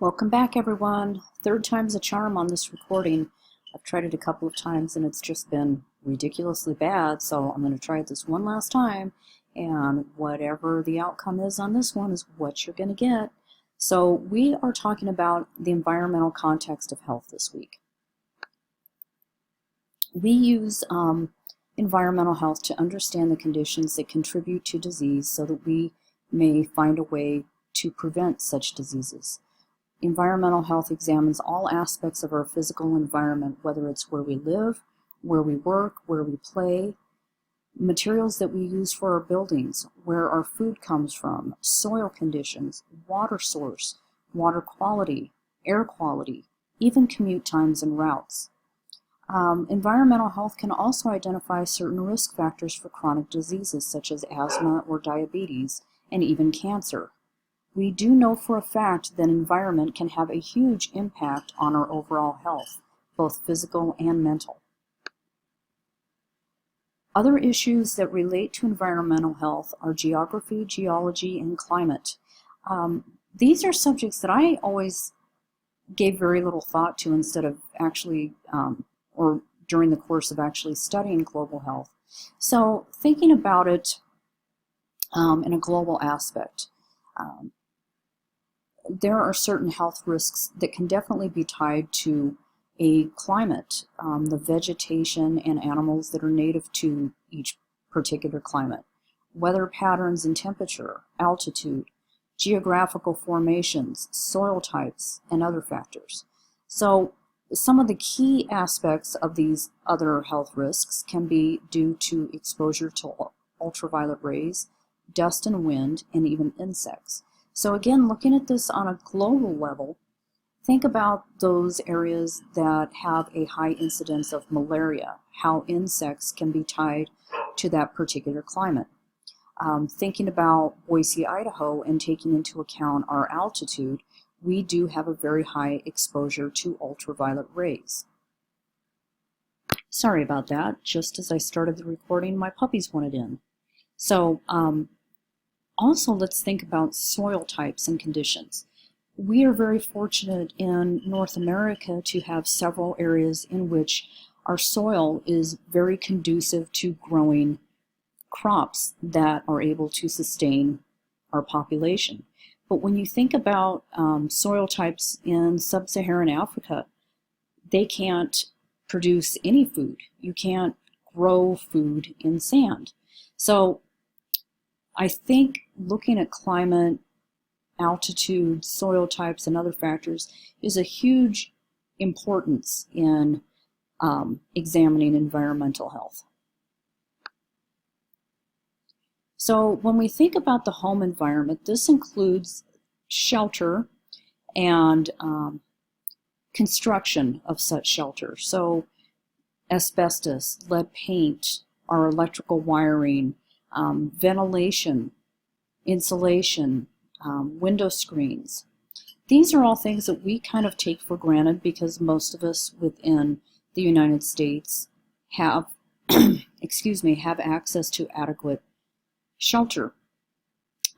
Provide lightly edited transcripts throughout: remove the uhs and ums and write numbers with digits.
Welcome back, everyone. Third time's a charm on this recording. I've tried it a couple of times and it's just been ridiculously bad, so I'm going to try it this one last time, and whatever the outcome is on this one is what you're going to get. So we are talking about the environmental context of health this week. We use environmental health to understand the conditions that contribute to disease so that we may find a way to prevent such diseases. Environmental health examines all aspects of our physical environment, whether it's where we live, where we work, where we play, materials that we use for our buildings, where our food comes from, soil conditions, water source, water quality, air quality, even commute times and routes. Environmental health can also identify certain risk factors for chronic diseases such as asthma or diabetes, and even cancer. We do know for a fact that environment can have a huge impact on our overall health, both physical and mental. Other issues that relate to environmental health are geography, geology, and climate. These are subjects that I always gave very little thought to instead of actually, or during the course of actually studying global health. So thinking about it in a global aspect, there are certain health risks that can definitely be tied to a climate, the vegetation and animals that are native to each particular climate, weather patterns and temperature, altitude, geographical formations, soil types, and other factors. So some of the key aspects of these other health risks can be due to exposure to ultraviolet rays, dust and wind, and even insects. So again, looking at this on a global level, think about those areas that have a high incidence of malaria, how insects can be tied to that particular climate. Thinking about Boise, Idaho, and taking into account our altitude, we do have a very high exposure to ultraviolet rays. Sorry about that. Just as I started the recording, my puppies wanted in. So also let's think about soil types and conditions. We are very fortunate in North America to have several areas in which our soil is very conducive to growing crops that are able to sustain our population. But when you think about soil types in sub-Saharan Africa, they can't produce any food. You can't grow food in sand. So I think looking at climate, altitude, soil types, and other factors is a huge importance in examining environmental health. So when we think about the home environment, this includes shelter and construction of such shelter. So asbestos, lead paint, our electrical wiring, ventilation, insulation, window screens. These are all things that we kind of take for granted because most of us within the United States have, have access to adequate shelter.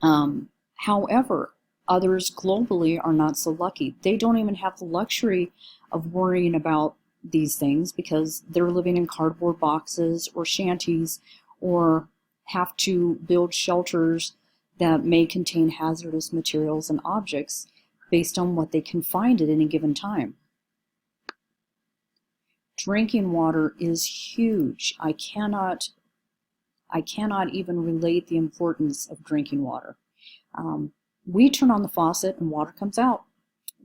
However, others globally are not so lucky. They don't even have the luxury of worrying about these things because they're living in cardboard boxes or shanties, or have to build shelters that may contain hazardous materials and objects based on what they can find at any given time. Drinking water is huge. I cannot even relate the importance of drinking water. We turn on the faucet and water comes out.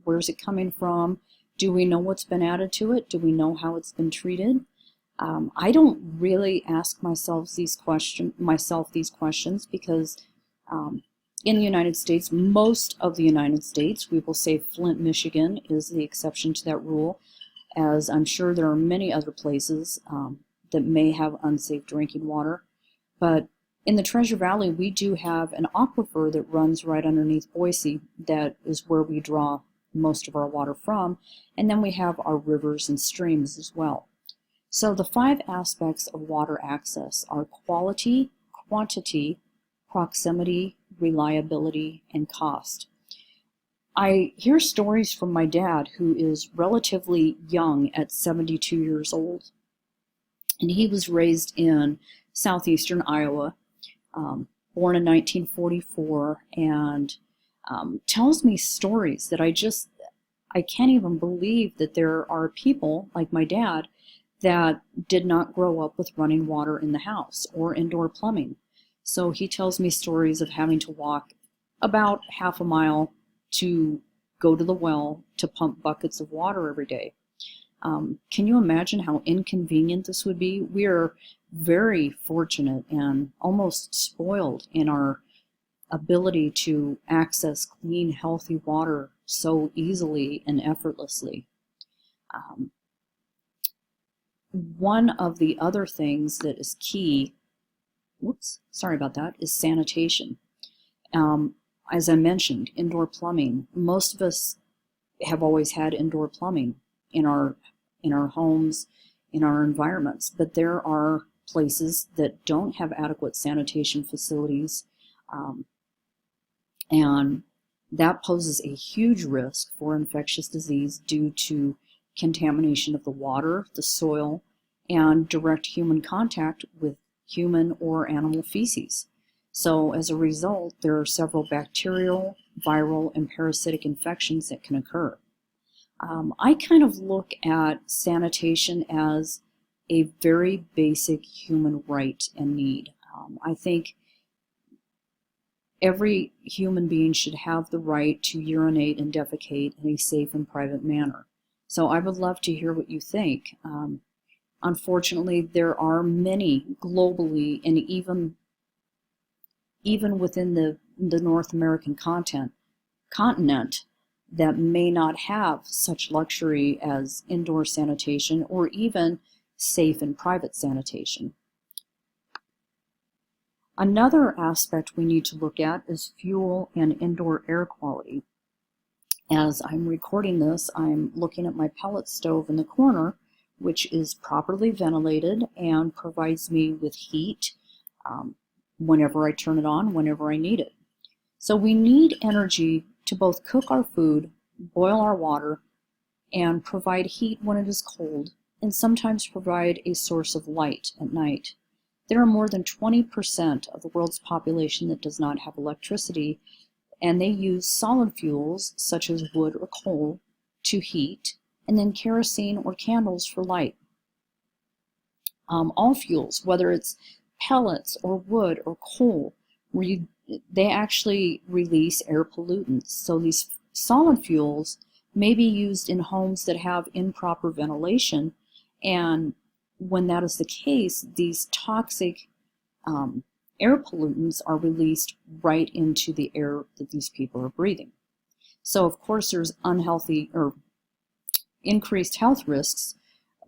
Where's it coming from? Do we know what's been added to it? Do we know how it's been treated? I don't really ask myself these questions because in the United States, most of the United States, we will say Flint, Michigan is the exception to that rule, as I'm sure there are many other places that may have unsafe drinking water. But in the Treasure Valley, we do have an aquifer that runs right underneath Boise. That is where we draw most of our water from. And then we have our rivers and streams as well. So the 5 aspects of water access are quality, quantity, proximity, reliability, and cost. I hear stories from my dad, who is relatively young at 72 years old, and he was raised in southeastern Iowa, born in 1944, and tells me stories that I can't even believe that there are people like my dad that did not grow up with running water in the house or indoor plumbing. So he tells me stories of having to walk about half a mile to go to the well to pump buckets of water every day. Can you imagine how inconvenient this would be? We are very fortunate and almost spoiled in our ability to access clean, healthy water so easily and effortlessly. Um, One of the other things that is key, whoops, sorry about that, is sanitation. As I mentioned, indoor plumbing. Most of us have always had indoor plumbing in our homes, in our environments, but there are places that don't have adequate sanitation facilities, and that poses a huge risk for infectious disease due to contamination of the water, the soil, and direct human contact with human or animal feces. So as a result, there are several bacterial, viral, and parasitic infections that can occur. I kind of look at sanitation as a very basic human right and need. I think every human being should have the right to urinate and defecate in a safe and private manner. So I would love to hear what you think. Unfortunately, there are many globally, and even within the North American continent that may not have such luxury as indoor sanitation or even safe and private sanitation. Another aspect we need to look at is fuel and indoor air quality. As I'm recording this, I'm looking at my pellet stove in the corner, which is properly ventilated and provides me with heat whenever I turn it on, whenever I need it. So we need energy to both cook our food, boil our water, and provide heat when it is cold, and sometimes provide a source of light at night. There are more than 20% of the world's population that does not have electricity, and they use solid fuels such as wood or coal to heat, and then kerosene or candles for light. All fuels, whether it's pellets or wood or coal, they actually release air pollutants. So these solid fuels may be used in homes that have improper ventilation, and when that is the case, these toxic air pollutants are released right into the air that these people are breathing. So of course there's unhealthy or increased health risks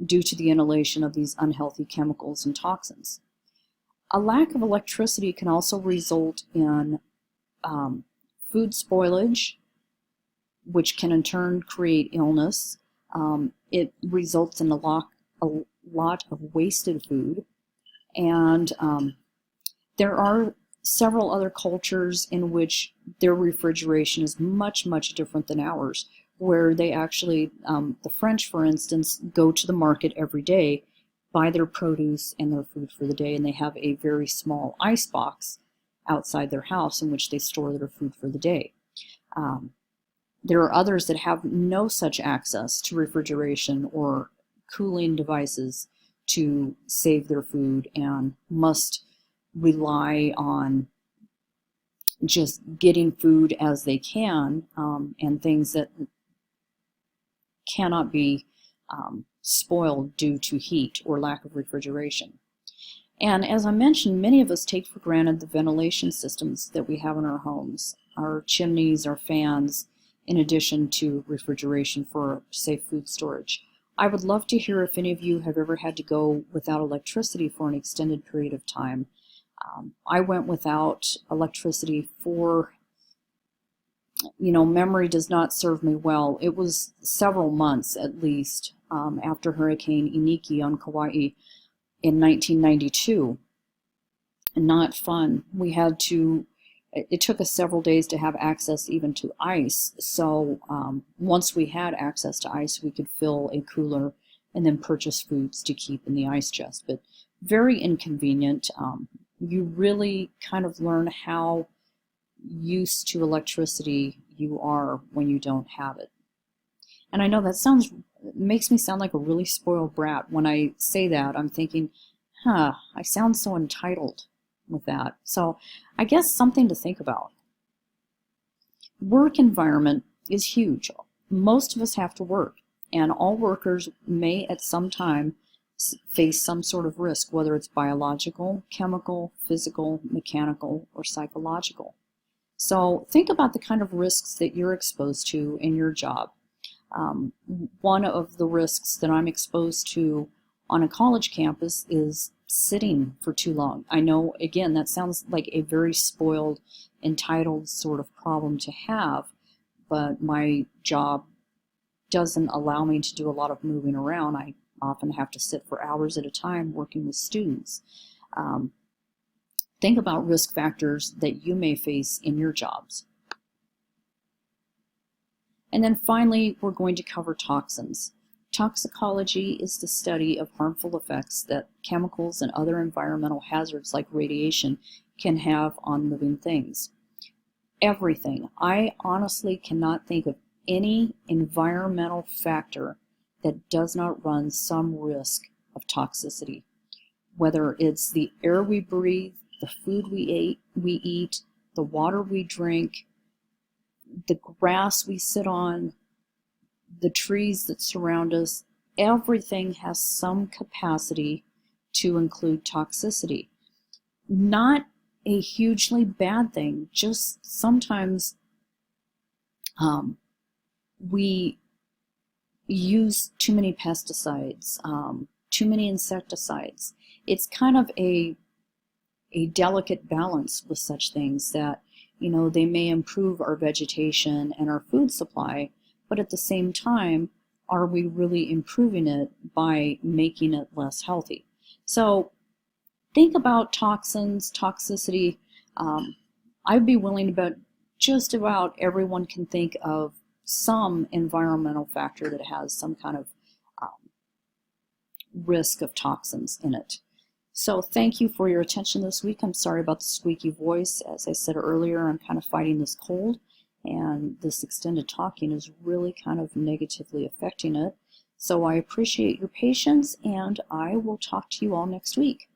due to the inhalation of these unhealthy chemicals and toxins. A lack of electricity can also result in food spoilage, which can in turn create illness. It results in a lot of wasted food, and there are several other cultures in which their refrigeration is much, much different than ours, where they actually, the French, for instance, go to the market every day, buy their produce and their food for the day, and they have a very small ice box outside their house in which they store their food for the day. There are others that have no such access to refrigeration or cooling devices to save their food and must rely on just getting food as they can, and things that cannot be spoiled due to heat or lack of refrigeration. And as I mentioned, many of us take for granted the ventilation systems that we have in our homes, our chimneys, our fans, in addition to refrigeration for safe food storage. I would love to hear if any of you have ever had to go without electricity for an extended period of time. I went without electricity for, memory does not serve me well. It was several months at least after Hurricane Iniki on Kauai in 1992. Not fun. We had to it took us several days to have access even to ice. So once we had access to ice, we could fill a cooler and then purchase foods to keep in the ice chest. But very inconvenient. You really kind of learn how used to electricity you are when you don't have it. And I know that makes me sound like a really spoiled brat. When I say that, I'm thinking, I sound so entitled with that. So I guess something to think about. Work environment is huge. Most of us have to work, and all workers may at some time face some sort of risk, whether it's biological, chemical, physical, mechanical, or psychological. So think about the kind of risks that you're exposed to in your job. One of the risks that I'm exposed to on a college campus is sitting for too long. I know, again, that sounds like a very spoiled, entitled sort of problem to have, but my job doesn't allow me to do a lot of moving around. I often have to sit for hours at a time working with students. Think about risk factors that you may face in your jobs. And then finally, we're going to cover toxins. Toxicology is the study of harmful effects that chemicals and other environmental hazards like radiation can have on living things. Everything. I honestly cannot think of any environmental factor that does not run some risk of toxicity. Whether it's the air we breathe, the food we eat, the water we drink, the grass we sit on, the trees that surround us, everything has some capacity to include toxicity. Not a hugely bad thing, just sometimes we use too many pesticides, too many insecticides. It's kind of a delicate balance with such things that, they may improve our vegetation and our food supply, but at the same time, are we really improving it by making it less healthy? So think about toxins, toxicity. I'd be willing to bet just about everyone can think of some environmental factor that has some kind of risk of toxins in it. So thank you for your attention this week. I'm sorry about the squeaky voice. As I said earlier, I'm kind of fighting this cold, and this extended talking is really kind of negatively affecting it. So I appreciate your patience, and I will talk to you all next week.